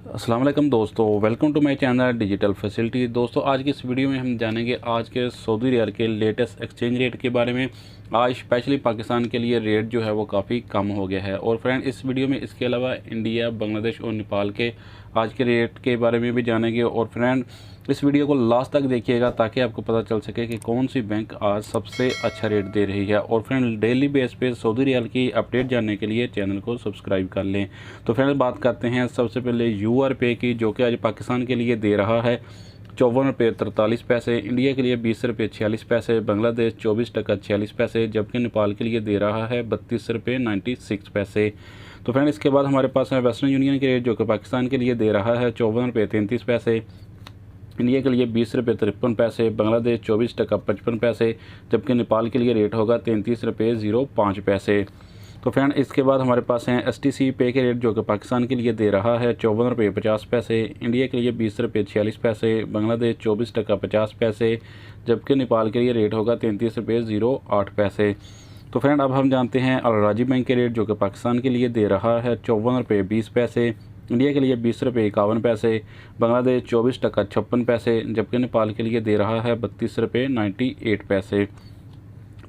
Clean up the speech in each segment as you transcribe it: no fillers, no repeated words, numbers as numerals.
अस्सलाम वालेकुम दोस्तों, welcome to my channel digital facility. दोस्तों आज की इस वीडियो में हम जानेंगे आज के सऊदी रियाल के लेटेस्ट एक्सचेंज रेट के बारे में। आज स्पेशली पाकिस्तान के लिए रेट जो है वो काफ़ी कम हो गया है। और फ्रेंड इस वीडियो में इसके अलावा इंडिया, बांग्लादेश और नेपाल के आज के रेट के बारे में भी जानेंगे। और फ्रेंड इस वीडियो को लास्ट तक देखिएगा ताकि आपको पता चल सके कि कौन सी बैंक आज सबसे अच्छा रेट दे रही है। और फ्रेंड डेली बेस पे सऊदी रियाल की अपडेट जानने के लिए चैनल को सब्सक्राइब कर लें। तो फ्रेंड बात करते हैं सबसे पहले UR पे की, जो कि आज पाकिस्तान के लिए दे रहा है 54 रुपये 43 पैसे, इंडिया के लिए 20 रुपये 46 पैसे, बांग्लादेश 24 टका 46 पैसे, जबकि नेपाल के लिए दे रहा है 32 रुपये 96 पैसे। तो फ्रेंड इसके बाद हमारे पास है वेस्टर्न यूनियन के रेट, जो कि पाकिस्तान के लिए दे रहा है 54 रुपये 33 पैसे, इंडिया के लिए 20 रुपये 53 पैसे, बांग्लादेश 24 टका 55 पैसे, जबकि नेपाल के लिए रेट होगा 33 रुपये 05 पैसे। तो फ्रेंड इसके बाद हमारे पास हैं STC पे के रेट, जो कि पाकिस्तान के लिए दे रहा है 54 रुपये 50 पैसे, इंडिया के लिए 20 रुपये 46 पैसे, बांग्लादेश 24 टका 50 पैसे, जबकि नेपाल के लिए रेट होगा 33 रुपये 08 पैसे। तो फ्रेंड अब हम जानते हैं अल राजी बैंक के रेट, जो कि पाकिस्तान के लिए दे रहा है 54 रुपये 20 पैसे, इंडिया के लिए 20 रुपये 51 पैसे, बांग्लादेश 24 टका 56 पैसे, जबकि नेपाल के लिए दे रहा है 32 रुपये 98 पैसे।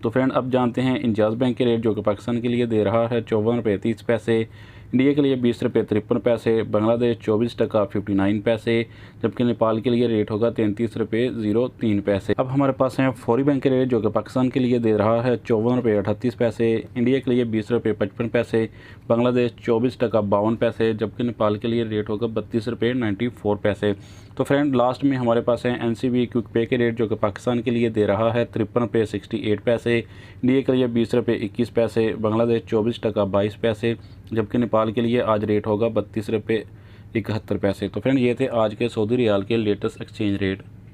तो फ्रेंड अब जानते हैं इंजाज़ बैंक के रेट, जो कि पाकिस्तान के लिए दे रहा है 54 रुपये 30 पैसे, इंडिया के लिए 20 रुपये 53 पैसे, बांग्लादेश 24 टका 59 पैसे, जबकि नेपाल के लिए रेट होगा 33 रुपये 03 पैसे। अब हमारे पास हैं फौरी बैंक के रेट, जो कि पाकिस्तान के लिए दे रहा है 54 रुपये 38 पैसे, इंडिया के लिए 20 रुपये 55 पैसे, बांग्लादेश 24 टका 52 पैसे, जबकि नेपाल के लिए रेट होगा 32 रुपये 94 पैसे। तो फ्रेंड लास्ट में हमारे पास है NCB क्विक पे के रेट, जो कि पाकिस्तान के लिए दे रहा है 53 रुपये 68 पैसे, इंडिया के लिए 20 रुपये 21 पैसे, बांग्लादेश 24 टका 22 पैसे, जबकि नेपाल के लिए आज रेट होगा 32 रुपये 71 पैसे। तो फ्रेंड ये थे आज के सऊदी रियाल के लेटेस्ट एक्सचेंज रेट।